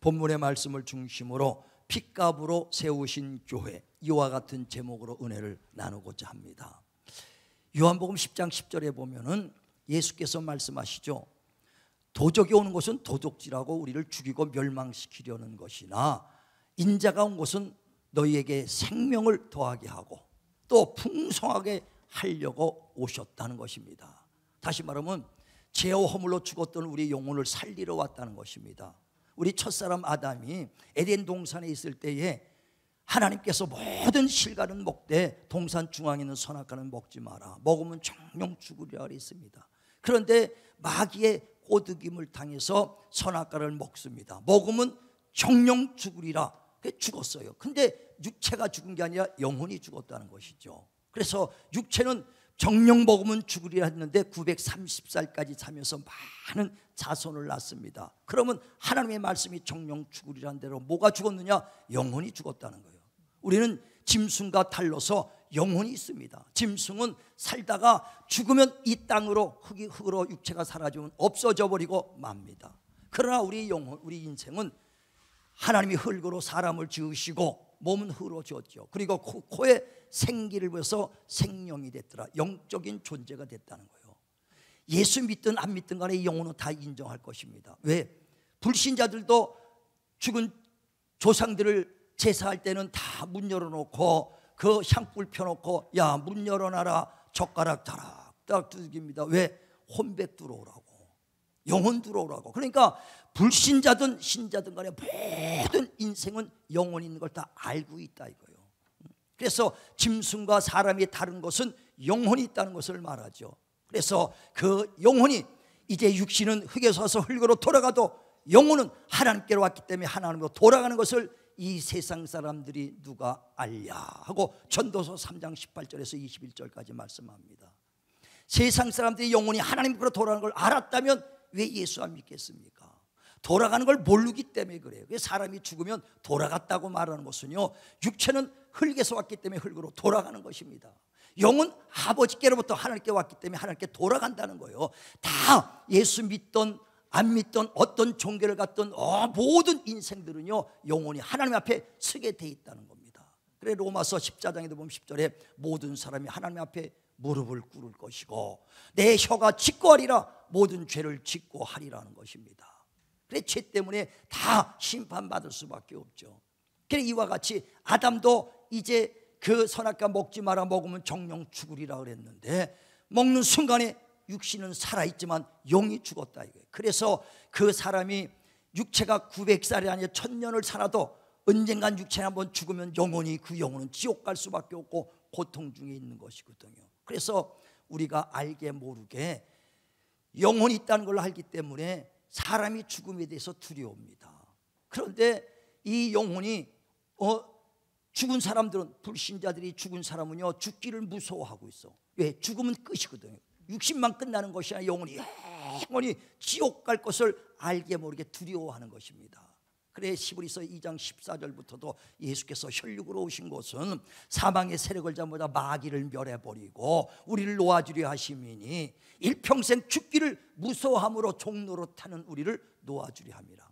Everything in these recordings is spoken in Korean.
본문의 말씀을 중심으로 핏값으로 세우신 교회, 이와 같은 제목으로 은혜를 나누고자 합니다. 요한복음 10장 10절에 보면은 예수께서 말씀하시죠. 도적이 오는 것은 도둑질하고 우리를 죽이고 멸망시키려는 것이나 인자가 온 것은 너희에게 생명을 더하게 하고 또 풍성하게 하려고 오셨다는 것입니다. 다시 말하면 죄와 허물로 죽었던 우리 영혼을 살리러 왔다는 것입니다. 우리 첫사람 아담이 에덴 동산에 있을 때에 하나님께서 모든 실과는 먹되 동산 중앙에 있는 선악과는 먹지 마라, 먹으면 정령 죽으리라 그랬습니다. 그런데 마귀의 꼬드김을 당해서 선악과를 먹습니다. 먹으면 정령 죽으리라, 죽었어요. 근데 육체가 죽은 게 아니라 영혼이 죽었다는 것이죠. 그래서 육체는 정령 먹으면 죽으리라 했는데 930살까지 살면서 많은 자손을 낳습니다. 그러면 하나님의 말씀이 정령 죽으리라는 대로 뭐가 죽었느냐? 영혼이 죽었다는 거예요. 우리는 짐승과 달라서 영혼이 있습니다. 짐승은 살다가 죽으면 이 땅으로 흙으로 육체가 사라지면 없어져 버리고 맙니다. 그러나 우리 영혼, 우리 인생은 하나님이 흙으로 사람을 지으시고 몸은 흙으로 지었죠. 그리고 코에 생기를 부어서 생명이 됐더라. 영적인 존재가 됐다는 거예요. 예수 믿든 안 믿든 간에 이 영혼은 다 인정할 것입니다. 왜? 불신자들도 죽은 조상들을 제사할 때는 다 문 열어놓고 그 향불 펴놓고 야, 문 열어놔라, 젓가락 다락다락 두들깁니다. 왜? 혼백 들어오라고, 영혼 들어오라고. 그러니까 불신자든 신자든 간에 모든 인생은 영혼이 있는 걸 다 알고 있다 이거예요. 그래서 짐승과 사람이 다른 것은 영혼이 있다는 것을 말하죠. 그래서 그 영혼이 이제 육신은 흙에서 와서 흙으로 돌아가도 영혼은 하나님께로 왔기 때문에 하나님으로 돌아가는 것을 이 세상 사람들이 누가 알랴 하고 전도서 3장 18절에서 21절까지 말씀합니다. 세상 사람들이 영혼이 하나님께로 돌아가는 걸 알았다면 왜 예수 안 믿겠습니까? 돌아가는 걸 모르기 때문에 그래요. 사람이 죽으면 돌아갔다고 말하는 것은요, 육체는 흙에서 왔기 때문에 흙으로 돌아가는 것입니다. 영은 아버지께로부터 하나님께 왔기 때문에 하나님께 돌아간다는 거예요. 다 예수 믿던 안 믿던 어떤 종교를 갖던 모든 인생들은요, 영혼이 하나님 앞에 서게 돼 있다는 겁니다. 그래 로마서 14장에도 보면 10절에 모든 사람이 하나님 앞에 무릎을 꿇을 것이고 내 혀가 직고하리라, 모든 죄를 직고하리라는 것입니다. 그래 죄 때문에 다 심판받을 수밖에 없죠. 그래 이와 같이 아담도 이제 그 선악과 먹지 마라, 먹으면 정령 죽으리라 그랬는데 먹는 순간에 육신은 살아있지만 영이 죽었다 이거예요. 그래서 그 사람이 육체가 900살이 아니라 1000년을 살아도 언젠간 육체가 한번 죽으면 영혼이, 그 영혼은 지옥 갈 수밖에 없고 고통 중에 있는 것이거든요. 그래서 우리가 알게 모르게 영혼이 있다는 걸 알기 때문에 사람이 죽음에 대해서 두려워합니다. 그런데 이 영혼이 죽은 사람들은, 불신자들이 죽은 사람은요 죽기를 무서워하고 있어. 왜? 죽으면 끝이거든요. 육신만 끝나는 것이 아니라 영혼이 지옥 갈 것을 알게 모르게 두려워하는 것입니다. 그래 히브리서 2장 14절부터도 예수께서 혈육으로 오신 것은 사망의 세력을 잡보다 마귀를 멸해버리고 우리를 놓아주려 하심이니 일평생 죽기를 무서워함으로 종로로 타는 우리를 놓아주려 함이라.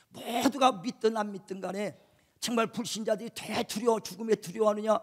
모두가 믿든 안 믿든 간에 정말 불신자들이 되게 죽음에 두려워하느냐?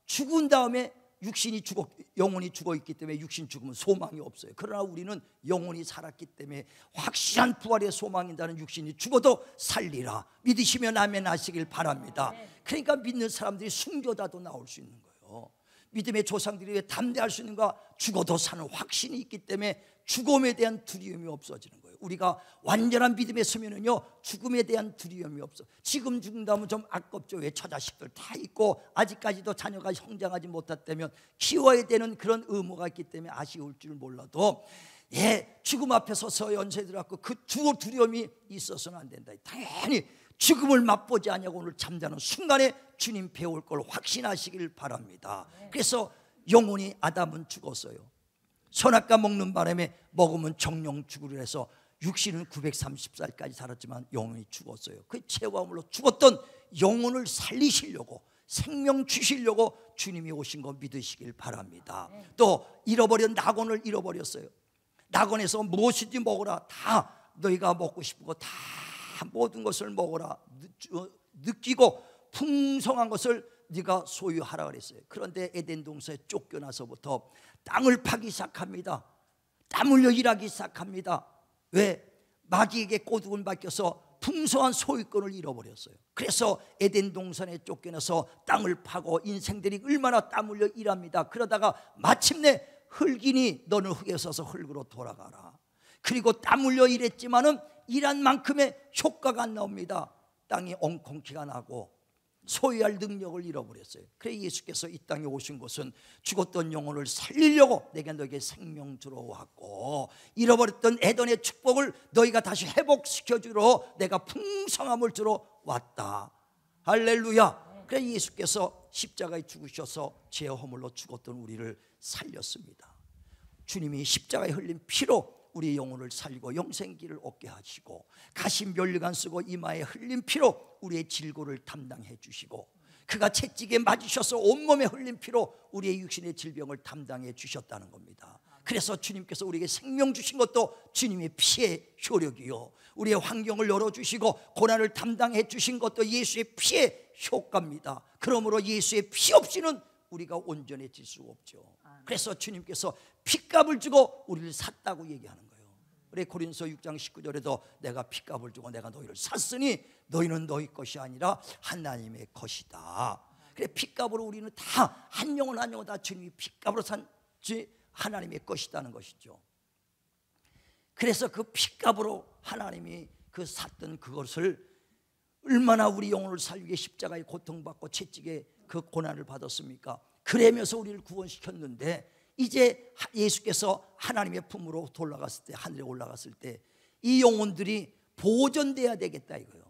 죽은 다음에 육신이 죽어, 영혼이 죽어 있기 때문에 육신 죽으면 소망이 없어요. 그러나 우리는 영혼이 살았기 때문에 확실한 부활의 소망이 있다는, 육신이 죽어도 살리라 믿으시면 아멘 하시길 바랍니다. 그러니까 믿는 사람들이 순교자도 나올 수 있는 거예요. 믿음의 조상들이 왜 담대할 수 있는가? 죽어도 사는 확신이 있기 때문에 죽음에 대한 두려움이 없어지는 거예요. 우리가 완전한 믿음에 서면은요 죽음에 대한 두려움이 없어. 지금 죽는다면 좀 아깝죠. 왜? 처자식들 다 있고 아직까지도 자녀가 성장하지 못했다면 키워야 되는 그런 의무가 있기 때문에 아쉬울 줄 몰라도 죽음 앞에 서서 연세들 갖고 그 죽을 두려움이 있어서는 안 된다. 당연히 죽음을 맛보지 않냐고 오늘 잠자는 순간에 주님 배울 걸 확신하시길 바랍니다. 그래서 영혼이 아담은 죽었어요. 선악과 먹는 바람에 먹으면 정령 죽으리라 해서 육신은 930살까지 살았지만 영혼이 죽었어요. 그 죄와 허물로 죽었던 영혼을 살리시려고, 생명 주시려고 주님이 오신 거 믿으시길 바랍니다. 또 잃어버린 낙원을 잃어버렸어요. 낙원에서 무엇이든지 먹으라, 다 너희가 먹고 싶은 거 다 모든 것을 먹어라. 느끼고 풍성한 것을 네가 소유하라 그랬어요. 그런데 에덴 동산에 쫓겨나서부터 땅을 파기 시작합니다. 땀 흘려 일하기 시작합니다. 왜? 마귀에게 꼬두를 맡겨서 풍성한 소유권을 잃어버렸어요. 그래서 에덴 동산에 쫓겨나서 땅을 파고 인생들이 얼마나 땀 흘려 일합니다. 그러다가 마침내 흙이니 너는 흙에 서서 흙으로 돌아가라. 그리고 땀 흘려 일했지만은 일한 만큼의 효과가 안 나옵니다. 땅이 엉겅퀴가 나고 소유할 능력을 잃어버렸어요. 그래서 예수께서 이 땅에 오신 것은 죽었던 영혼을 살리려고 내가 너에게 생명 주러 왔고, 잃어버렸던 에덴의 축복을 너희가 다시 회복시켜주러 내가 풍성함을 주러 왔다. 할렐루야. 그래서 예수께서 십자가에 죽으셔서 죄 허물로 죽었던 우리를 살렸습니다. 주님이 십자가에 흘린 피로 우리의 영혼을 살리고 영생기를 얻게 하시고, 가신 면류관 쓰고 이마에 흘린 피로 우리의 질고를 담당해 주시고, 그가 채찍에 맞으셔서 온몸에 흘린 피로 우리의 육신의 질병을 담당해 주셨다는 겁니다. 그래서 주님께서 우리에게 생명 주신 것도 주님의 피의 효력이요, 우리의 환경을 열어주시고 고난을 담당해 주신 것도 예수의 피의 효과입니다. 그러므로 예수의 피 없이는 우리가 온전해질 수 없죠. 그래서 주님께서 핏값을 주고 우리를 샀다고 얘기하는 거예요. 우리 고린도서 6장 19절에도 내가 핏값을 주고 내가 너희를 샀으니 너희는 너희 것이 아니라 하나님의 것이다. 그래, 핏값으로 우리는 다 한 영혼 한 영혼 다 주님이 핏값으로 산 하나님의 것이다는 것이죠. 그래서 그 핏값으로 하나님이 그 샀던 그것을 얼마나 우리 영혼을 살리게 십자가에 고통받고 채찍에 그 고난을 받았습니까? 그러면서 우리를 구원시켰는데, 이제 예수께서 하나님의 품으로 올라갔을 때, 하늘에 올라갔을 때 이 영혼들이 보존돼야 되겠다 이거예요.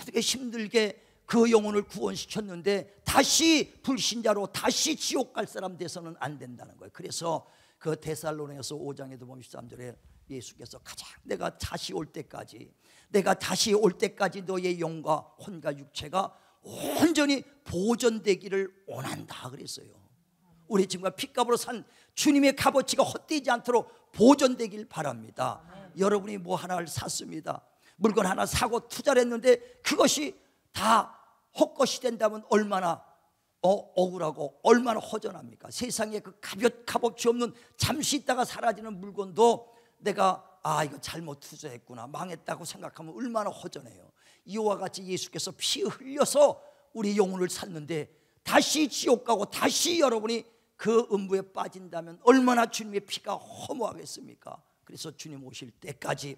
어떻게 힘들게 그 영혼을 구원시켰는데 다시 불신자로 다시 지옥 갈 사람 돼서는 안 된다는 거예요. 그래서 그 데살로니가서 5장에도 보면 13절에 예수께서 가장 내가 다시 올 때까지 너의 영과 혼과 육체가 온전히 보존되기를 원한다 그랬어요. 우리 지금과 핏값으로 산 주님의 값어치가 헛되지 않도록 보존되길 바랍니다. 여러분이 뭐 하나를 샀습니다. 물건 하나 사고 투자를 했는데 그것이 다 헛것이 된다면 얼마나 억울하고 얼마나 허전합니까? 세상에 그 값어치 없는 잠시 있다가 사라지는 물건도 내가 이거 잘못 투자했구나, 망했다고 생각하면 얼마나 허전해요. 이와 같이 예수께서 피 흘려서 우리 영혼을 샀는데 다시 지옥 가고 다시 여러분이 그 음부에 빠진다면 얼마나 주님의 피가 허무하겠습니까? 그래서 주님 오실 때까지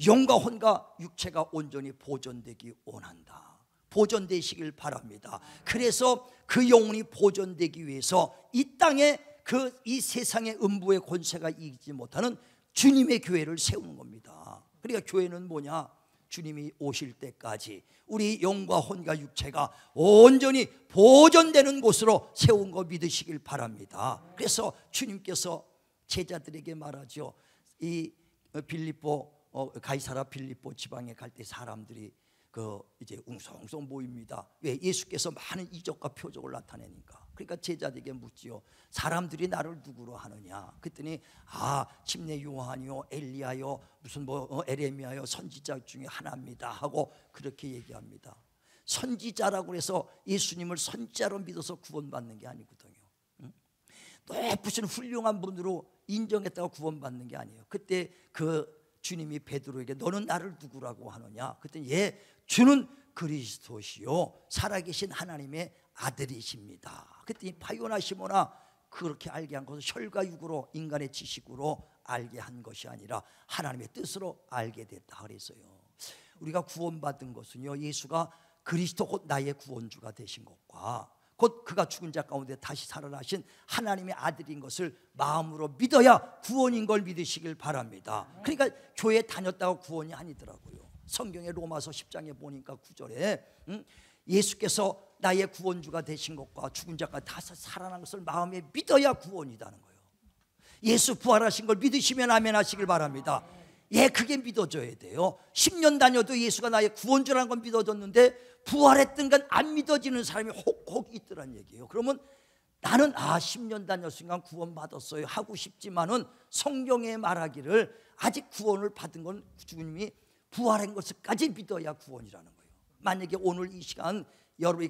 영과 혼과 육체가 온전히 보존되기 원한다. 보존되시길 바랍니다. 그래서 그 영혼이 보존되기 위해서 이 땅에 이 세상의 음부의 권세가 이기지 못하는 주님의 교회를 세우는 겁니다. 그러니까 교회는 뭐냐? 주님이 오실 때까지 우리 영과 혼과 육체가 온전히 보존되는 곳으로 세운 거 믿으시길 바랍니다. 그래서 주님께서 제자들에게 말하죠. 이 가이사랴 빌립보 지방에 갈 때 사람들이 이제 웅성웅성 모입니다. 왜? 예수께서 많은 이적과 표적을 나타내니까. 그러니까 제자들에게 묻지요. 사람들이 나를 누구로 하느냐? 그랬더니 침례 요한이요, 엘리야요, 무슨 에레미야요, 선지자 중에 하나입니다 하고 그렇게 얘기합니다. 선지자라고 해서 예수님을 선지자로 믿어서 구원받는 게 아니거든요. 높으신 훌륭한 분으로 인정했다고 구원받는 게 아니에요. 그때 주님이 베드로에게 너는 나를 누구라고 하느냐? 그랬더니 주는 그리스도시요 살아계신 하나님의 아들이십니다. 그랬더니 바요나 시모나 그렇게 알게 한 것은 혈과 육으로 인간의 지식으로 알게 한 것이 아니라 하나님의 뜻으로 알게 됐다 그랬어요. 우리가 구원받은 것은요, 예수가 그리스도 곧 나의 구원주가 되신 것과 곧 그가 죽은 자 가운데 다시 살아나신 하나님의 아들인 것을 마음으로 믿어야 구원인 걸 믿으시길 바랍니다. 그러니까 교회 다녔다고 구원이 아니더라고요. 성경의 로마서 10장에 보니까 9절에 예수께서 나의 구원주가 되신 것과 죽은 자가 다 살아난 것을 마음에 믿어야 구원이라는 거예요. 예수 부활하신 걸 믿으시면 아멘 하시길 바랍니다. 그게 믿어져야 돼요. 10년 다녀도 예수가 나의 구원주라는 건 믿어졌는데 부활했던 건 안 믿어지는 사람이 혹 있더란 얘기예요. 그러면 나는 10년 다녔으니까 구원받았어요 하고 싶지만은 성경에 말하기를 아직 구원을 받은 건 주님이 부활한 것을까지 믿어야 구원이라는 거예요. 만약에 오늘 이 시간 여러분이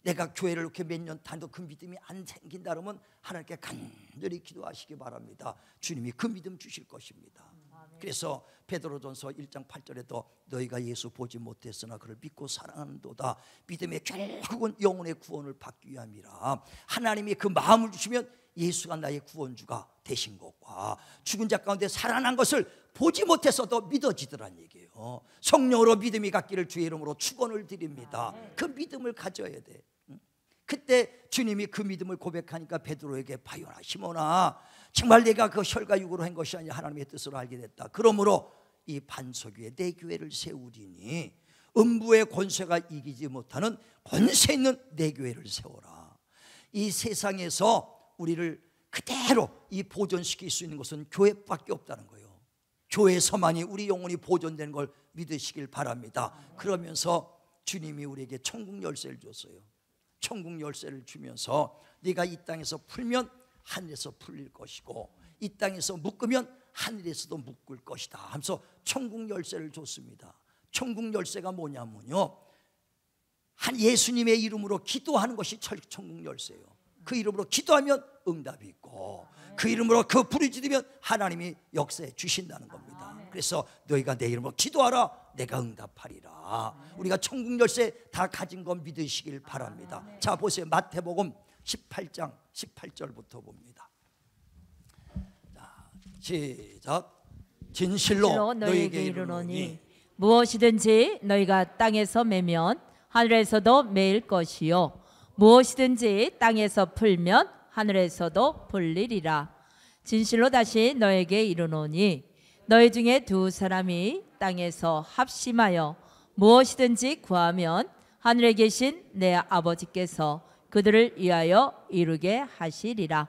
내가 교회를 이렇게 몇 년 다녀도 그 믿음이 안 생긴다 그러면 하나님께 간절히 기도하시기 바랍니다. 주님이 그 믿음 주실 것입니다. 그래서 베드로전서 1장 8절에도 너희가 예수 보지 못했으나 그를 믿고 사랑하는도다. 믿음의 결국은 영혼의 구원을 받기 위함이라. 하나님이 그 마음을 주시면 예수가 나의 구원주가 되신 것과 죽은 자 가운데 살아난 것을 보지 못했어도 믿어지더란 얘기예요. 성령으로 믿음이 갖기를 주의 이름으로 축원을 드립니다. 그 믿음을 가져야 돼. 그때 주님이 그 믿음을 고백하니까 베드로에게 바요나 시몬아, 정말 내가 그 혈과 육으로 한 것이 아니라 하나님의 뜻으로 알게 됐다. 그러므로 이 반석 위에 내 교회를 세우리니 음부의 권세가 이기지 못하는 권세 있는 내 교회를 세워라. 이 세상에서 우리를 그대로 이 보존시킬 수 있는 것은 교회밖에 없다는 거예요. 교회에서만이 우리 영혼이 보존되는 걸 믿으시길 바랍니다. 그러면서 주님이 우리에게 천국 열쇠를 줬어요. 천국 열쇠를 주면서 네가 이 땅에서 풀면 하늘에서 풀릴 것이고 이 땅에서 묶으면 하늘에서도 묶을 것이다 하면서 천국 열쇠를 줬습니다. 천국 열쇠가 뭐냐면요, 한 예수님의 이름으로 기도하는 것이 천국 열쇠예요. 그 이름으로 기도하면 응답이 있고 그 이름으로 그 부르짖으면 하나님이 역사해 주신다는 겁니다. 그래서 너희가 내 이름으로 기도하라 내가 응답하리라. 우리가 천국 열쇠 다 가진 건 믿으시길 바랍니다. 자 보세요, 마태복음 18장 18절부터 봅니다. 자, 시작. 진실로 너희에게 이르노니 무엇이든지 너희가 땅에서 매면 하늘에서도 매일 것이요 무엇이든지 땅에서 풀면 하늘에서도 풀리리라. 진실로 다시 너에게 이르노니 너희 중에 두 사람이 땅에서 합심하여 무엇이든지 구하면 하늘에 계신 내 아버지께서 그들을 위하여 이루게 하시리라.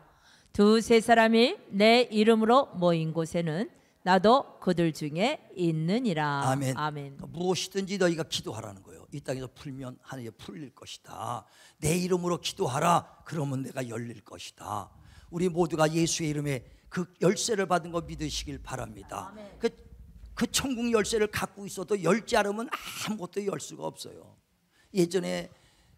두세 사람이 내 이름으로 모인 곳에는 나도 그들 중에 있느니라. 아멘. 아멘. 무엇이든지 너희가 기도하라는 거예요. 이 땅에서 풀면 하늘에 풀릴 것이다. 내 이름으로 기도하라. 그러면 내가 열릴 것이다. 우리 모두가 예수의 이름에 그 열쇠를 받은 거 믿으시길 바랍니다. 그 천국 열쇠를 갖고 있어도 열지 않으면 아무것도 열 수가 없어요. 예전에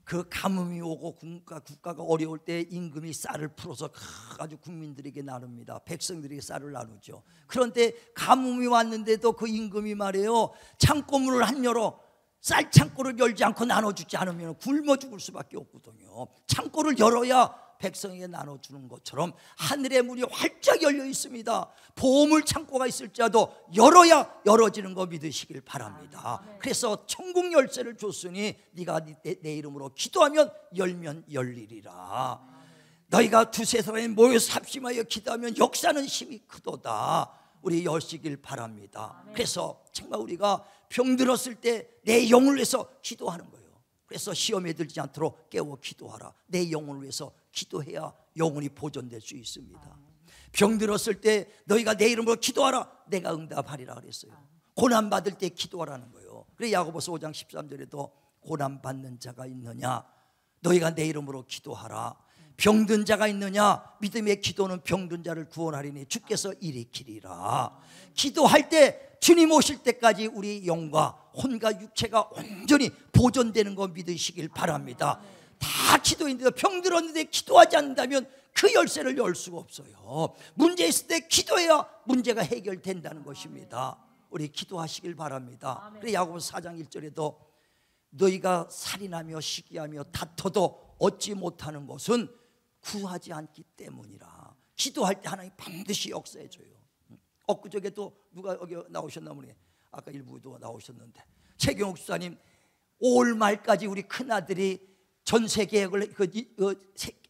그 가뭄이 오고 국가가 어려울 때 임금이 쌀을 풀어서 아주 국민들에게 나눕니다. 백성들에게 쌀을 나누죠. 그런데 가뭄이 왔는데도 그 임금이 말해요, 창고문을 한 열어 쌀 창고를 열지 않고 나눠주지 않으면 굶어 죽을 수밖에 없거든요. 창고를 열어야 백성에게 나눠주는 것처럼 하늘의 문이 활짝 열려 있습니다. 보물 창고가 있을지라도 열어야 열어지는 거 믿으시길 바랍니다. 그래서 천국 열쇠를 줬으니 네가 내 이름으로 기도하면 열면 열리리라. 너희가 두세 사람이 모여서 합심하여 기도하면 역사는 힘이 크도다. 우리 여시길 바랍니다. 그래서 정말 우리가 병들었을 때 내 영혼을 위해서 기도하는 거예요. 그래서 시험에 들지 않도록 깨워 기도하라. 내 영혼을 위해서 기도해야 영혼이 보존될 수 있습니다. 병들었을 때 너희가 내 이름으로 기도하라. 내가 응답하리라 그랬어요. 고난받을 때 기도하라는 거예요. 그래 야고보서 5장 13절에도 고난받는 자가 있느냐 너희가 내 이름으로 기도하라. 병든 자가 있느냐 믿음의 기도는 병든 자를 구원하리니 주께서 일으키리라. 기도할 때 주님 오실 때까지 우리 영과 혼과 육체가 온전히 보존되는 거 믿으시길 바랍니다. 다 기도했는데 병들었는데 기도하지 않는다면 그 열쇠를 열 수가 없어요. 문제 있을 때 기도해야 문제가 해결된다는 것입니다. 우리 기도하시길 바랍니다. 그래 야고보서 4장 1절에도 너희가 살인하며 시기하며 다퉈도 얻지 못하는 것은 구하지 않기 때문이라. 기도할 때 하나님 반드시 역사해 줘요. 엊그저께도 누가 여기 나오셨나 보네. 아까 일부도 나오셨는데 최경욱 수사님 5월 말까지 우리 큰아들이 전세 계획을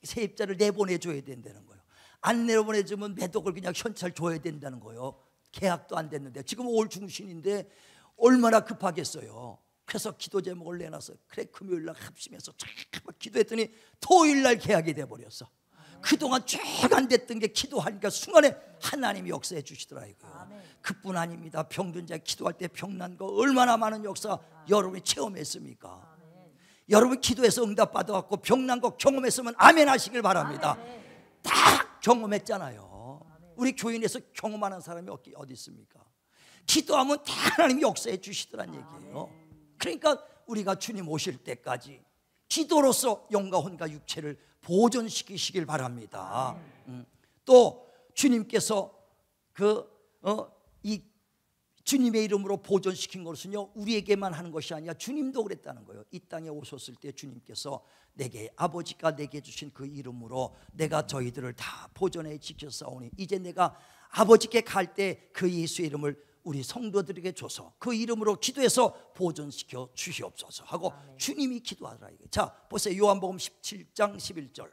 세입자를 내보내줘야 된다는 거예요. 안 내보내주면 매독을 그냥 현찰 줘야 된다는 거예요. 계약도 안 됐는데 지금 5월 중순인데 얼마나 급하겠어요. 그래서 기도 제목을 내놨어요. 그래 금요일 날 합심해서 잠깐만 기도했더니 토요일 날 계약이 돼버렸어. 그동안 쭉 안 됐던 게 기도하니까 순간에 하나님이 역사해 주시더라고요. 그뿐 아닙니다. 병든 자 기도할 때 병난 거 얼마나 많은 역사 여러분이 체험했습니까? 여러분 기도해서 응답 받아갖고 병난 거 경험했으면 아멘 하시길 바랍니다. 다 경험했잖아요. 우리 교인에서 경험하는 사람이 어디 있습니까? 기도하면 다 하나님이 역사해 주시더란 얘기예요. 그러니까 우리가 주님 오실 때까지 기도로서 영과 혼과 육체를 보존시키시길 바랍니다. 또 주님께서 이 주님의 이름으로 보존시킨 것은요, 우리에게만 하는 것이 아니라 주님도 그랬다는 거예요. 이 땅에 오셨을 때 주님께서 내게, 아버지가 내게 주신 그 이름으로 내가 저희들을 다 보존해 지켰사오니 이제 내가 아버지께 갈 때 그 예수의 이름을 우리 성도들에게 줘서 그 이름으로 기도해서 보존시켜 주시옵소서 하고 주님이 기도하더라. 자, 보세요. 요한복음 17장 11절.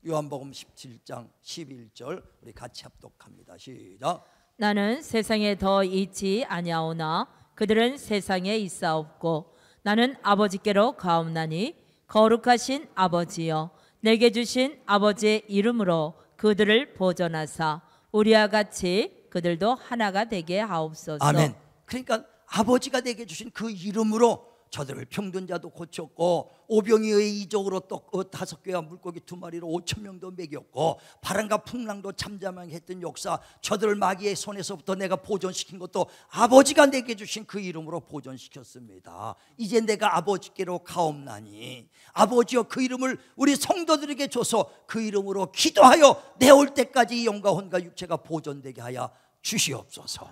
요한복음 17장 11절 우리 같이 합독합니다. 시작. 나는 세상에 더 있지 아니하오나 그들은 세상에 있사옵고 나는 아버지께로 가옵나니 거룩하신 아버지여 내게 주신 아버지의 이름으로 그들을 보존하사 우리와 같이 그들도 하나가 되게 하옵소서. 아멘. 그러니까 아버지가 내게 주신 그 이름으로 저들을 병든 자도 고쳤고 오병이의 이적으로 떡 5개와 물고기 2마리로 5,000명도 먹였고 바람과 풍랑도 잠잠하게 했던 역사, 저들을 마귀의 손에서부터 내가 보존시킨 것도 아버지가 내게 주신 그 이름으로 보존시켰습니다. 이제 내가 아버지께로 가옵나니 아버지여 그 이름을 우리 성도들에게 줘서 그 이름으로 기도하여 내 올 때까지 영과 혼과 육체가 보존되게 하여 주시옵소서.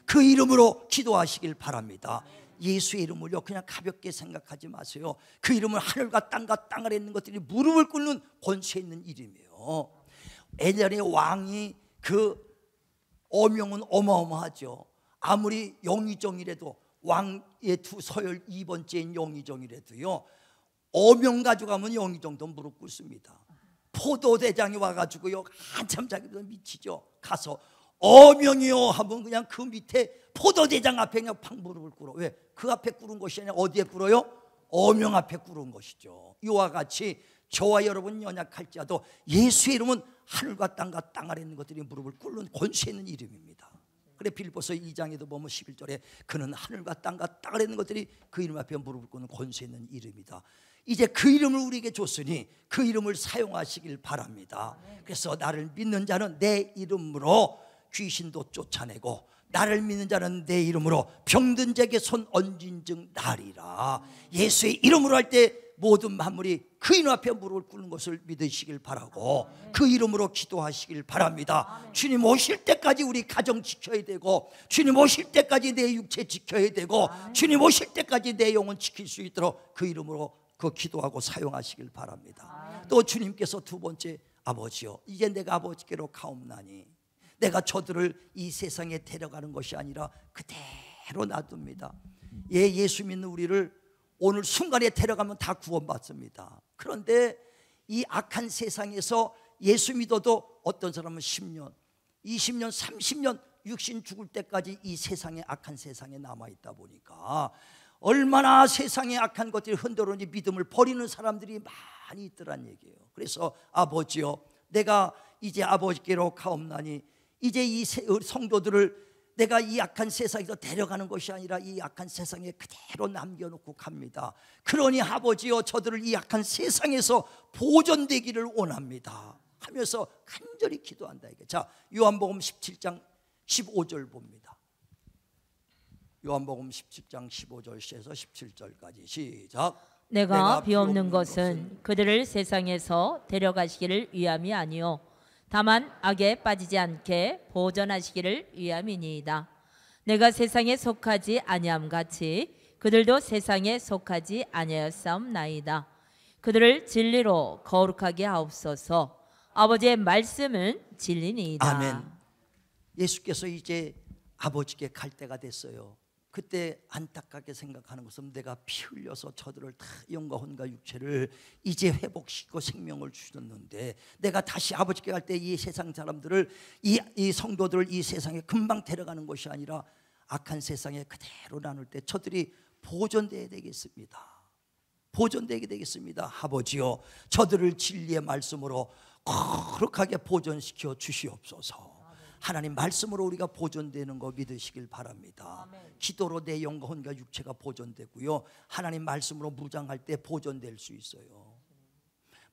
그 이름으로 기도하시길 바랍니다. 예수의 이름을요 그냥 가볍게 생각하지 마세요. 그 이름은 하늘과 땅과 땅 아래 있는 것들이 무릎을 꿇는 권세 있는 이름이에요. 예전에 왕이 그 어명은 어마어마하죠. 아무리 영의정이라도 왕의 두 서열 2번째인 영의정이라도요 어명 가져가면 영의정도 무릎 꿇습니다. 포도대장이 와가지고요 한참 자기도 미치죠. 가서 어명이요 하면 그냥 그 밑에 포도대장 앞에 그냥 팍 무릎을 꿇어. 왜? 그 앞에 꿇은 것이 아니라 어디에 꿇어요? 어명 앞에 꿇은 것이죠. 이와 같이 저와 여러분 연약할지라도 예수의 이름은 하늘과 땅과 땅 아래 있는 것들이 무릎을 꿇는 권세 있는 이름입니다. 그래 빌립보서 2장에도 보면 11절에 그는 하늘과 땅과 땅 아래 있는 것들이 그 이름 앞에 무릎을 꿇는 권세 있는 이름이다. 이제 그 이름을 우리에게 줬으니 그 이름을 사용하시길 바랍니다. 그래서 나를 믿는 자는 내 이름으로 귀신도 쫓아내고 나를 믿는 자는 내 이름으로 병든 자에게 손 얹은 즉 나리라. 예수의 이름으로 할 때 모든 만물이 그 이름 앞에 무릎을 꿇는 것을 믿으시길 바라고 그 이름으로 기도하시길 바랍니다. 주님 오실 때까지 우리 가정 지켜야 되고 주님 오실 때까지 내 육체 지켜야 되고 주님 오실 때까지 내 영혼 지킬 수 있도록 그 이름으로 그 기도하고 사용하시길 바랍니다. 또 주님께서 두 번째, 아버지여 이제 내가 아버지께로 가옵나니 내가 저들을 이 세상에 데려가는 것이 아니라 그대로 놔둡니다. 예수 믿는 우리를 오늘 순간에 데려가면 다 구원받습니다. 그런데 이 악한 세상에서 예수 믿어도 어떤 사람은 10년, 20년, 30년 육신 죽을 때까지 이 세상에 악한 세상에 남아있다 보니까 얼마나 세상의 악한 것들이 흔들어오니 믿음을 버리는 사람들이 많이 있더란 얘기예요. 그래서 아버지여 내가 이제 아버지께로 가옵나니 이제 이 성도들을 내가 이 악한 세상에서 데려가는 것이 아니라 이 악한 세상에 그대로 남겨놓고 갑니다. 그러니 아버지여 저들을 이 악한 세상에서 보존되기를 원합니다 하면서 간절히 기도한다. 자, 요한복음 17장 15절 봅니다. 요한복음 17장 15절에서 17절까지 시작. 내가 비옵는 것은 그들을 세상에서 데려가시기를 위함이 아니요 다만 악에 빠지지 않게 보존하시기를 위함이니이다. 내가 세상에 속하지 아니함 같이 그들도 세상에 속하지 아니하였사옵나이다. 그들을 진리로 거룩하게 하옵소서. 아버지의 말씀은 진리니이다. 아멘. 예수께서 이제 아버지께 갈 때가 됐어요. 그때 안타깝게 생각하는 것은 내가 피 흘려서 저들을 다 영과 혼과 육체를 이제 회복시키고 생명을 주셨는데 내가 다시 아버지께 갈 때 이 세상 사람들을 이 성도들을 이 세상에 금방 데려가는 것이 아니라 악한 세상에 그대로 나눌 때 저들이 보존되어야 되겠습니다. 보존되게 되겠습니다. 아버지요 저들을 진리의 말씀으로 거룩하게 보존시켜 주시옵소서. 하나님 말씀으로 우리가 보존되는 거 믿으시길 바랍니다. 아멘. 기도로 내 영과 혼과 육체가 보존되고요 하나님 말씀으로 무장할 때 보존될 수 있어요.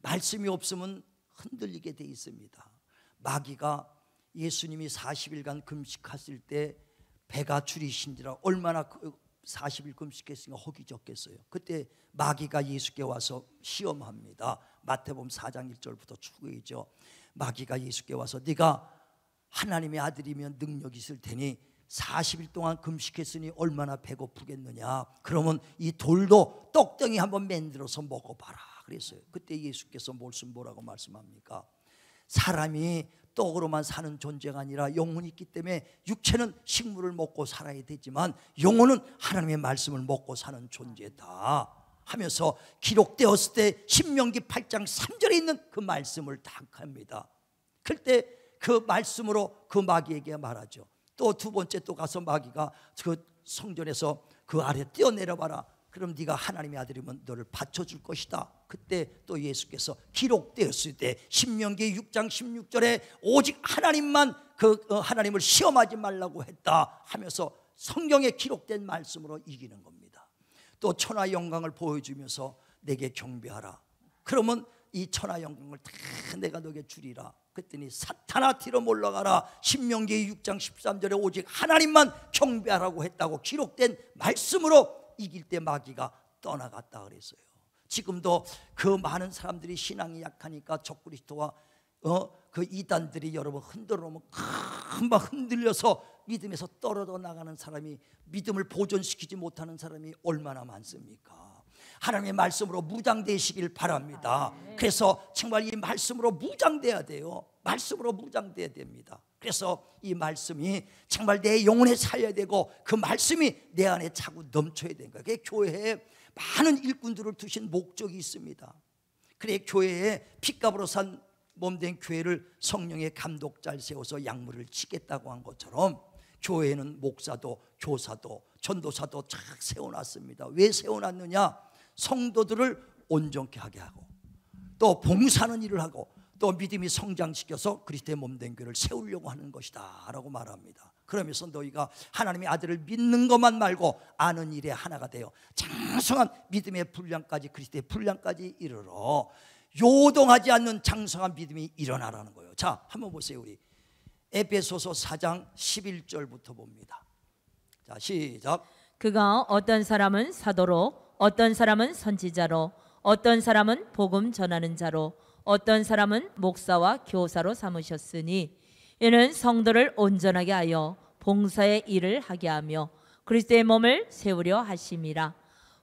말씀이 없으면 흔들리게 돼 있습니다. 마귀가 예수님이 40일간 금식하실 때 배가 줄이신지라 얼마나 40일 금식했으니까 혹이 적겠어요. 그때 마귀가 예수께 와서 시험합니다. 마태복음 4장 1절부터 추구이죠. 마귀가 예수께 와서 네가 하나님의 아들이면 능력이 있을 테니 40일 동안 금식했으니 얼마나 배고프겠느냐. 그러면 이 돌도 떡덩이 한번 만들어서 먹어봐라 그랬어요. 그때 예수께서 뭐라고 말씀합니까? 사람이 떡으로만 사는 존재가 아니라 영혼이 있기 때문에 육체는 식물을 먹고 살아야 되지만 영혼은 하나님의 말씀을 먹고 사는 존재다 하면서 기록되었을 때 신명기 8장 3절에 있는 그 말씀을 택합니다. 그때 그 말씀으로 그 마귀에게 말하죠. 또 두 번째 또 가서 마귀가 그 성전에서 그 아래 뛰어내려봐라. 그럼 네가 하나님의 아들이면 너를 받쳐줄 것이다. 그때 또 예수께서 기록되었을 때 신명기 6장 16절에 오직 하나님만 하나님을 시험하지 말라고 했다 하면서 성경에 기록된 말씀으로 이기는 겁니다. 또 천하 영광을 보여주면서 내게 경배하라. 그러면 이 천하 영광을 다 내가 너에게 주리라. 그랬더니 사탄아 뒤로 몰러가라. 신명기 6장 13절에 오직 하나님만 경배하라고 했다고 기록된 말씀으로 이길 때 마귀가 떠나갔다 그랬어요. 지금도 그 많은 사람들이 신앙이 약하니까 적그리스도와 그 이단들이 여러분 흔들어 놓으면 금방 흔들려서 믿음에서 떨어져 나가는 사람이, 믿음을 보존시키지 못하는 사람이 얼마나 많습니까? 하나님의 말씀으로 무장되시길 바랍니다. 그래서 정말 이 말씀으로 무장돼야 돼요. 말씀으로 무장돼야 됩니다. 그래서 이 말씀이 정말 내 영혼에 살려야 되고 그 말씀이 내 안에 자꾸 넘쳐야 되는 거예요. 교회에 많은 일꾼들을 두신 목적이 있습니다. 그래 교회에 핏값으로 산 몸된 교회를 성령의 감독자를 세워서 약물을 치겠다고 한 것처럼 교회에는 목사도 교사도 전도사도 쫙 세워놨습니다. 왜 세워놨느냐? 성도들을 온전케 하게 하고 또 봉사하는 일을 하고 또 믿음이 성장시켜서 그리스도의 몸된 교회를 세우려고 하는 것이다 라고 말합니다. 그러면서 너희가 하나님의 아들을 믿는 것만 말고 아는 일에 하나가 되어 장성한 믿음의 분량까지, 그리스도의 분량까지 이르러 요동하지 않는 장성한 믿음이 일어나라는 거예요. 자, 한번 보세요. 우리 에베소서 4장 11절부터 봅니다. 자, 시작. 그가 어떤 사람은 사도로, 어떤 사람은 선지자로, 어떤 사람은 복음 전하는 자로, 어떤 사람은 목사와 교사로 삼으셨으니 이는 성도를 온전하게 하여 봉사의 일을 하게 하며 그리스도의 몸을 세우려 하심이라.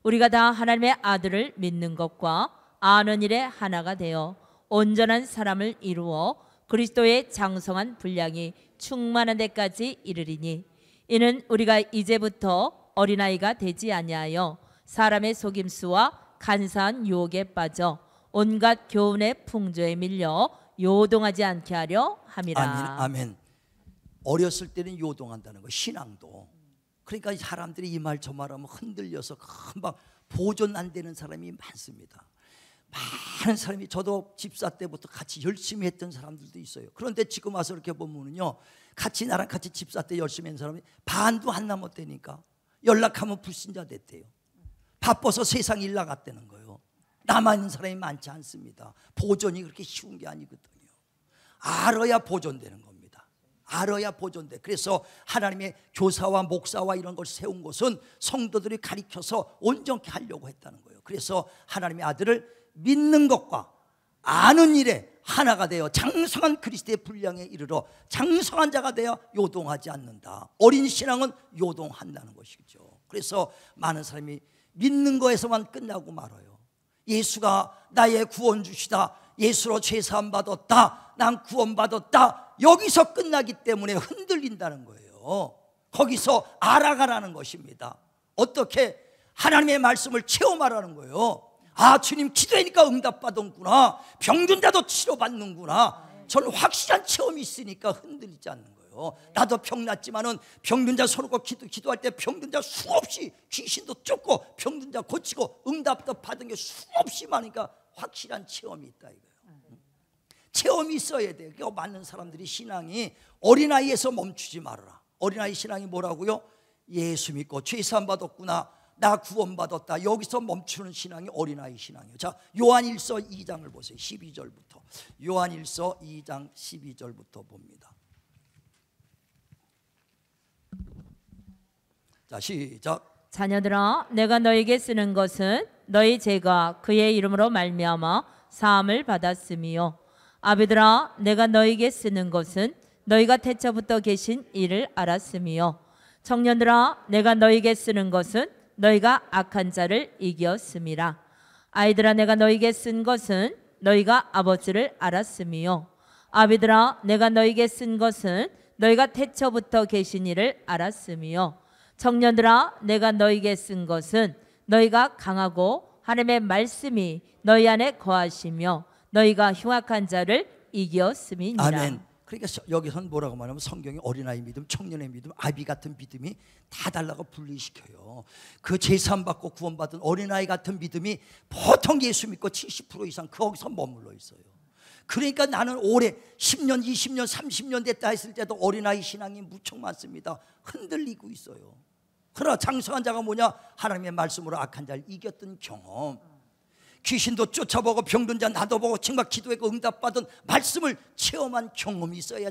우리가 다 하나님의 아들을 믿는 것과 아는 일에 하나가 되어 온전한 사람을 이루어 그리스도의 장성한 분량이 충만한 데까지 이르리니 이는 우리가 이제부터 어린아이가 되지 아니하여 사람의 속임수와 간사한 유혹에 빠져 온갖 교훈의 풍조에 밀려 요동하지 않게 하려 함이라. 아멘, 아멘. 어렸을 때는 요동한다는 거, 신앙도. 그러니까 사람들이 이 말 저 말하면 흔들려서 금방 보존 안 되는 사람이 많습니다. 많은 사람이, 저도 집사 때부터 같이 열심히 했던 사람들도 있어요. 그런데 지금 와서 이렇게 보면요, 나랑 같이 집사 때 열심히 한 사람이 반도 안 남았다니까. 연락하면 불신자 됐대요. 바빠서 세상 일 나갔다는 거예요. 남아있는 사람이 많지 않습니다. 보존이 그렇게 쉬운 게 아니거든요. 알아야 보존되는 겁니다. 알아야 보존돼. 그래서 하나님의 교사와 목사와 이런 걸 세운 것은 성도들이 가리켜서 온전케 하려고 했다는 거예요. 그래서 하나님의 아들을 믿는 것과 아는 일에 하나가 되어 장성한 그리스도의 분량에 이르러 장성한 자가 되어 요동하지 않는다. 어린 신앙은 요동한다는 것이죠. 그래서 많은 사람이 믿는 거에서만 끝나고 말아요. 예수가 나의 구원주시다, 예수로 죄사함 받았다, 난 구원받았다, 여기서 끝나기 때문에 흔들린다는 거예요. 거기서 알아가라는 것입니다. 어떻게? 하나님의 말씀을 체험하라는 거예요. 아, 주님 기도하니까 응답받았구나, 병든 자도 치료받는구나. 저는 확실한 체험이 있으니까 흔들리지 않는 거예요. 나도 병났지만은 병든 자 손놓고 기도할 때 병든 자 수없이, 귀신도 쫓고 병든 자 고치고 응답도 받은 게 수없이 많으니까 확실한 체험이 있다 이거예요. 체험이 있어야 돼요. 그러니까 많은 사람들이 신앙이 어린아이에서 멈추지 말아라. 어린아이 신앙이 뭐라고요? 예수 믿고 죄사함 받았구나, 나 구원받았다, 여기서 멈추는 신앙이 어린아이 신앙이에요. 자, 요한일서 2장을 보세요. 12절부터. 요한일서 2장 12절부터 봅니다. 자, 시작. 자녀들아, 내가 너에게 쓰는 것은 너희 죄가 그의 이름으로 말미암아 사함을 받았음이요. 아비들아, 내가 너에게 쓰는 것은 너희가 태초부터 계신 이를 알았음이요. 청년들아, 내가 너에게 쓰는 것은 너희가 악한 자를 이겼음이라. 아이들아, 내가 너에게 쓴 것은 너희가 아버지를 알았음이요. 아비들아, 내가 너에게 쓴 것은 너희가 태초부터 계신 이를 알았음이요. 청년들아, 내가 너에게 쓴 것은 너희가 강하고 하나님의 말씀이 너희 안에 거하시며 너희가 흉악한 자를 이겼음이니라. 아멘. 그러니까 여기서는 뭐라고 말하면 성경이 어린아이 믿음, 청년의 믿음, 아비 같은 믿음이 다 달라고 분리시켜요. 그 제사함 받고 구원받은 어린아이 같은 믿음이 보통 예수 믿고 70% 이상 거기서 머물러 있어요. 그러니까 나는 올해 10년, 20년, 30년 됐다 했을 때도 어린아이 신앙이 무척 많습니다. 흔들리고 있어요. 그러나 장성한 자가 뭐냐? 하나님의 말씀으로 악한 자를 이겼던 경험. 귀신도 쫓아보고 병든 자 나도 정말 기도했고 응답받은 말씀을 체험한 경험이 있어야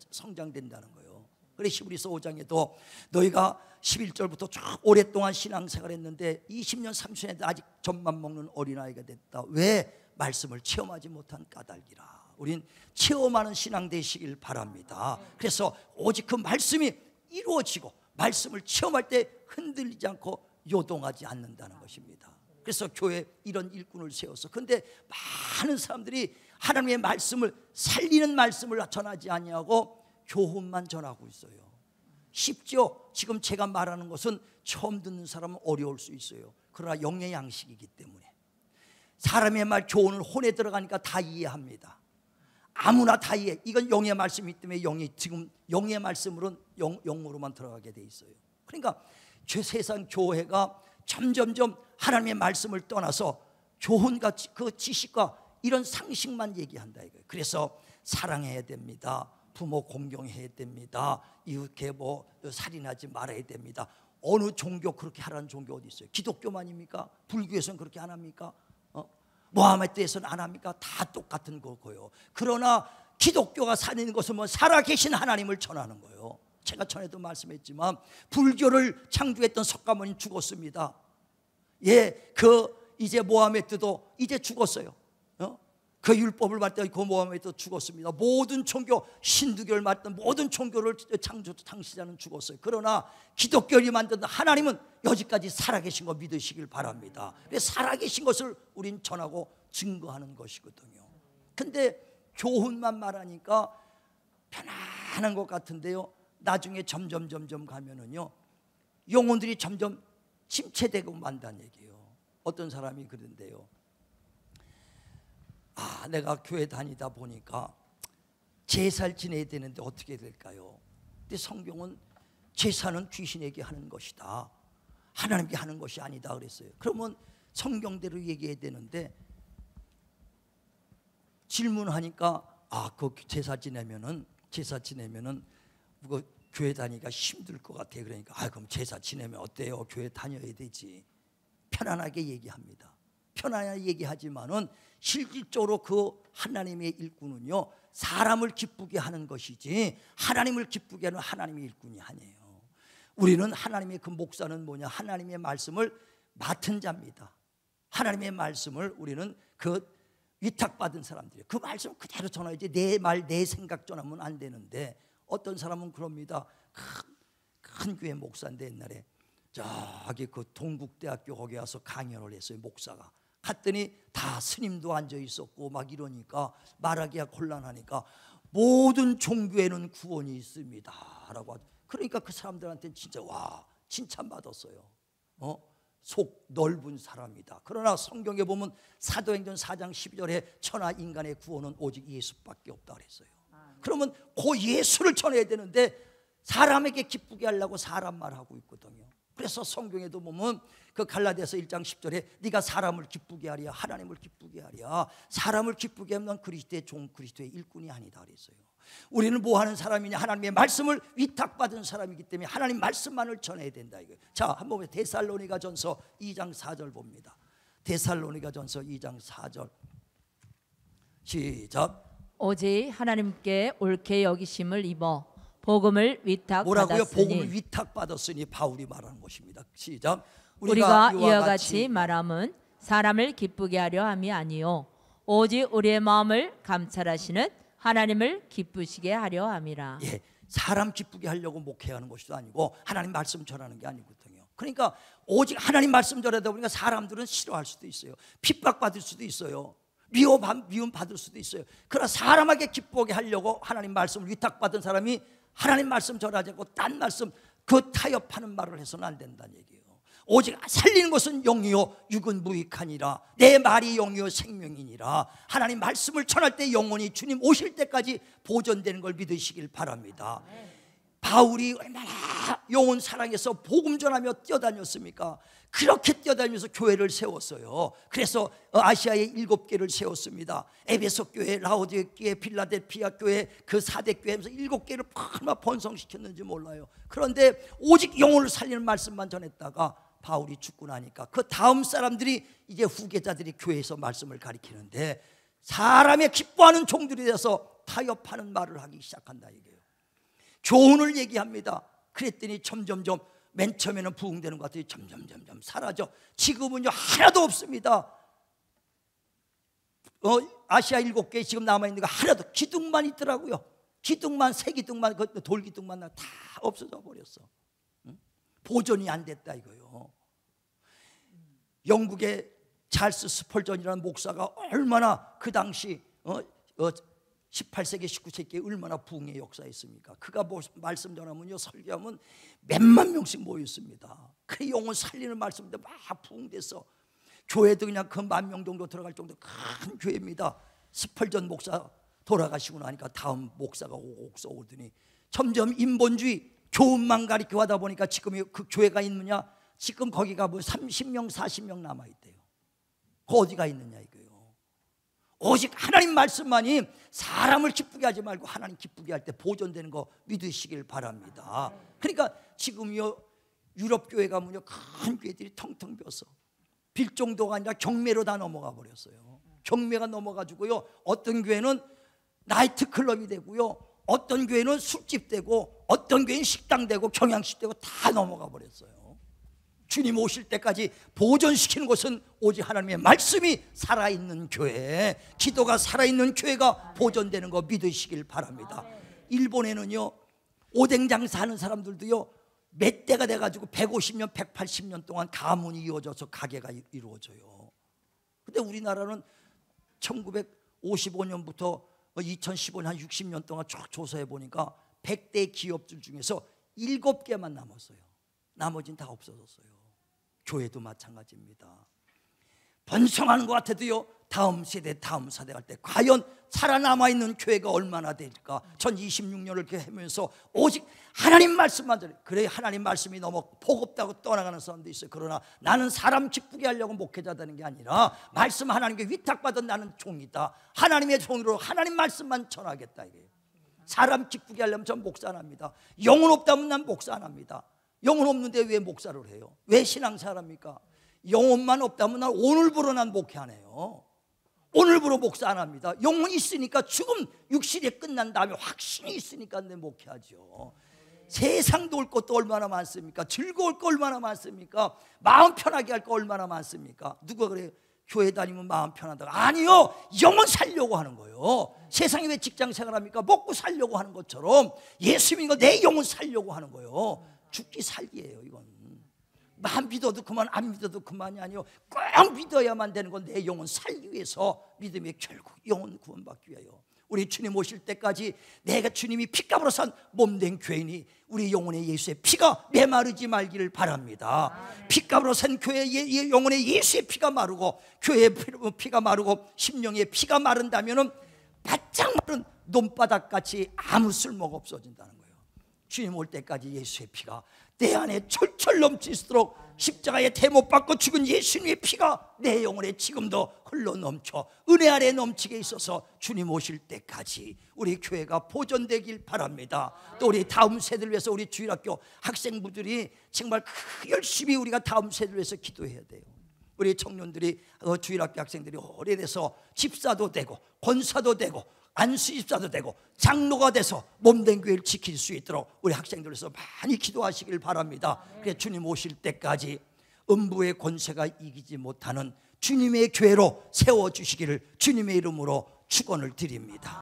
성장된다는 거예요. 그래서 히브리서 5장에도 너희가 11절부터 쭉 오랫동안 신앙생활 했는데 20년 30년 했는데 아직 젖만 먹는 어린아이가 됐다. 왜? 말씀을 체험하지 못한 까닭이라. 우린 체험하는 신앙 되시길 바랍니다. 그래서 오직 그 말씀이 이루어지고 말씀을 체험할 때 흔들리지 않고 요동하지 않는다는 것입니다. 그래서 교회에 이런 일꾼을 세웠어. 그런데 많은 사람들이 하나님의 말씀을 살리는 말씀을 전하지 아니하고 교훈만 전하고 있어요. 쉽죠? 지금 제가 말하는 것은 처음 듣는 사람은 어려울 수 있어요. 그러나 영의 양식이기 때문에 사람의 말 교훈을 혼에 들어가니까 다 이해합니다. 아무나 다 이해. 이건 영의 말씀이기 때문에 지금 영의 말씀으로는 영으로만 들어가게 돼 있어요. 그러니까 세상 교회가 점점점 하나님의 말씀을 떠나서 교훈과 그 지식과 이런 상식만 얘기한다 이거예요. 그래서 사랑해야 됩니다. 부모 공경해야 됩니다. 이웃에 살인하지 말아야 됩니다. 어느 종교 그렇게 하라는 종교 어디 있어요? 기독교만입니까? 불교에서는 그렇게 안 합니까? 모하메드에서는 안 합니까? 다 똑같은 거고요. 그러나 기독교가 사는 것은 살아계신 하나님을 전하는 거예요. 제가 전에도 말씀했지만 불교를 창조했던 석가모니 죽었습니다. 예, 이제 모하메드도 이제 죽었어요. 그 율법을 받던 그 모하메드도 죽었습니다. 모든 종교, 신두교를 맡던 모든 종교를 창시자는 죽었어요. 그러나 기독교를 만든 하나님은 여지까지 살아계신 거 믿으시길 바랍니다. 그래서 살아계신 것을 우린 전하고 증거하는 것이거든요. 근데 교훈만 말하니까 편안한 것 같은데요, 나중에 점점 가면은요 영혼들이 점점 침체되고 만다는 얘기예요. 어떤 사람이 그런데요, 내가 교회 다니다 보니까 제사를 지내야 되는데 어떻게 될까요? 근데 성경은 제사는 귀신에게 하는 것이다, 하나님께 하는 것이 아니다 그랬어요. 그러면 성경대로 얘기해야 되는데 질문하니까 그 제사 지내면은 교회 다니기가 힘들 것 같아요. 그러니까 그럼 제사 지내면 어때요? 교회 다녀야 되지. 편안하게 얘기합니다. 편안하게 얘기하지만은 실질적으로 그 하나님의 일꾼은요 사람을 기쁘게 하는 것이지 하나님을 기쁘게 하는 하나님의 일꾼이 아니에요. 우리는 하나님의 그 목사는 뭐냐? 하나님의 말씀을 맡은 자입니다. 하나님의 말씀을 우리는 그 위탁받은 사람들이에요. 그 말씀 그대로 전하지 내 말 내 생각 전하면 안 되는데 어떤 사람은 그럽니다. 큰 교회 목사인데 옛날에 저기 그 동국대학교 거기 와서 강연을 했어요. 목사가 갔더니 다 스님도 앉아 있었고 막 이러니까 말하기가 곤란하니까 모든 종교에는 구원이 있습니다 라고 그러니까 그 사람들한테 진짜 칭찬받았어요. 속 넓은 사람이다. 그러나 성경에 보면 사도행전 4장 12절에 천하 인간의 구원은 오직 예수밖에 없다 그랬어요. 그러면 그 예수를 전해야 되는데 사람에게 기쁘게 하려고 사람 말하고 있거든요. 그래서 성경에도 보면 그 갈라디아서 1장 10절에 네가 사람을 기쁘게 하랴 하나님을 기쁘게 하랴. 사람을 기쁘게 하면 그리스도의 종, 그리스도의 일꾼이 아니다 그랬어요. 우리는 뭐 하는 사람이냐? 하나님의 말씀을 위탁받은 사람이기 때문에 하나님 말씀만을 전해야 된다 이거예요. 자, 한번 데살로니가전서 2장 4절 봅니다. 데살로니가전서 2장 4절 시작. 오직 하나님께 옳게 여기심을 입어 복음을 뭐라고요? 복음을 위탁받았으니. 위탁받았으니 바울이 말하는 것입니다. 시작. 우리가 이와 같이 말함은 사람을 기쁘게 하려 함이 아니요 오직 우리의 마음을 감찰하시는 하나님을 기쁘시게 하려 함이라. 예, 사람 기쁘게 하려고 목회하는 것도 아니고 하나님 말씀 전하는 게 아니거든요. 그러니까 오직 하나님 말씀 전하다 보니까 사람들은 싫어할 수도 있어요. 핍박받을 수도 있어요. 미움 받을 수도 있어요. 그러나 사람에게 기쁘게 하려고 하나님 말씀을 위탁받은 사람이 하나님 말씀 전하지 않고 딴 말씀 그 타협하는 말을 해서는 안 된다는 얘기예요. 오직 살리는 것은 영이요 육은 무익하니라. 내 말이 영이요 생명이니라. 하나님 말씀을 전할 때 영혼이 주님 오실 때까지 보존되는 걸 믿으시길 바랍니다. 바울이 얼마나 영혼 사랑해서 복음 전하며 뛰어다녔습니까? 그렇게 뛰어다니면서 교회를 세웠어요. 그래서 아시아에 7개를 세웠습니다. 에베소 교회, 라오디게 교회, 필라델피아 교회, 그 4대 교회에서 7개를 얼마나 번성시켰는지 몰라요. 그런데 오직 영혼을 살리는 말씀만 전했다가 바울이 죽고 나니까 그 다음 사람들이 이제 후계자들이 교회에서 말씀을 가리키는데 사람의 기뻐하는 종들이 돼서 타협하는 말을 하기 시작한다 이게요. 교훈을 얘기합니다. 그랬더니 점점점 맨 처음에는 부흥되는 것 같아요. 점점 사라져. 지금은요 하나도 없습니다. 아시아 7개 지금 남아있는 거 하나도, 기둥만 있더라고요. 기둥만, 새 기둥만, 돌 기둥만 다 없어져 버렸어. 보존이 안 됐다 이거요. 영국의 찰스 스펄전이라는 목사가 얼마나 그 당시 18세기 19세기에 얼마나 부흥의 역사였습니까? 그가 말씀 전하면요 설교하면 몇만 명씩 모였습니다. 그 영혼 살리는 말씀인데 막 부흥돼서 교회도 그냥 그 10,000명 정도 들어갈 정도 큰 교회입니다. 스펄전 목사 돌아가시고 나니까 다음 목사가 오더니 점점 인본주의 교훈만 가리켜 하다 보니까 지금 그 교회가 있느냐? 지금 거기가 뭐 30명 40명 남아있대요. 그 어디가 있느냐 이거요. 오직 하나님 말씀만이 사람을 기쁘게 하지 말고 하나님 기쁘게 할 때 보존되는 거 믿으시길 바랍니다. 그러니까 지금요 유럽 교회 가면요 큰 교회들이 텅텅 비어서 빌 정도가 아니라 경매로 다 넘어가 버렸어요. 경매가 넘어가지고요 어떤 교회는 나이트 클럽이 되고요 어떤 교회는 술집 되고 어떤 교회는 식당 되고 경양식 되고 다 넘어가 버렸어요. 주님 오실 때까지 보존시키는 것은 오직 하나님의 말씀이 살아있는 교회, 기도가 살아있는 교회가 보존되는 거 믿으시길 바랍니다. 일본에는요 오뎅 장사하는 사람들도요 몇 대가 돼가지고 150년 180년 동안 가문이 이루어져서 가게가 이루어져요. 근데 우리나라는 1955년부터 2015년 한 60년 동안 쭉 조사해 보니까 100대 기업들 중에서 7개만 남았어요. 나머지는 다 없어졌어요. 교회도 마찬가지입니다. 번성하는 것 같아도요 다음 세대 다음 세대 갈 때 과연 살아남아있는 교회가 얼마나 될까. 전 26년을 이렇게 하면서 오직 하나님 말씀만 들어요. 그래 하나님 말씀이 너무 버겁다고 떠나가는 사람도 있어요. 그러나 나는 사람 기쁘게 하려고 목회자 되는 게 아니라 말씀 하나님께 위탁받은 나는 종이다. 하나님의 종으로 하나님 말씀만 전하겠다 이게요. 사람 기쁘게 하려면 전 목사 안 합니다. 영혼 없다면 난 목사 안 합니다. 영혼 없는데 왜 목사를 해요? 왜 신앙사랍니까? 영혼만 없다면 난 오늘부로 난 목회 안 해요. 오늘부로 목사 안 합니다. 영혼이 있으니까 죽음 육신이 끝난 다음에 확신이 있으니까 내 목회하죠. 세상 도울 것도 얼마나 많습니까? 즐거울 거 얼마나 많습니까? 마음 편하게 할 거 얼마나 많습니까? 누가 그래요? 교회 다니면 마음 편하다고. 아니요, 영혼 살려고 하는 거예요. 세상에 왜 직장 생활합니까? 먹고 살려고 하는 것처럼 예수 믿는 거 내 영혼 살려고 하는 거예요. 죽기 살기예요. 이건 만 믿어도 그만 안 믿어도 그만이 아니요 꼭 믿어야만 되는 건 내 영혼 살기 위해서 믿음이 결국 영혼 구원받기 위하여 우리 주님 오실 때까지 내가 주님이 피값으로 산 몸된 교인이 우리 영혼의 예수의 피가 메마르지 말기를 바랍니다. 피값으로 산 교회의 영혼의 예수의 피가 마르고 교회의 피가 마르고 심령의 피가 마른다면 바짝 마른 논바닥같이 아무 쓸모가 없어진다는 거예요. 주님 올 때까지 예수의 피가 내 안에 철철 넘치도록 십자가에 대못 받고 죽은 예수님의 피가 내 영혼에 지금도 흘러 넘쳐 은혜 아래 넘치게 있어서 주님 오실 때까지 우리 교회가 보존되길 바랍니다. 또 우리 다음 세대를 위해서 우리 주일학교 학생부들이 정말 열심히 우리가 다음 세대를 위해서 기도해야 돼요. 우리 청년들이 주일학교 학생들이 오래돼서 집사도 되고 권사도 되고 안수집사도 되고 장로가 돼서 몸된 교회를 지킬 수 있도록 우리 학생들에서 많이 기도하시길 바랍니다. 그래서 주님 오실 때까지 음부의 권세가 이기지 못하는 주님의 교회로 세워주시기를 주님의 이름으로 축원을 드립니다.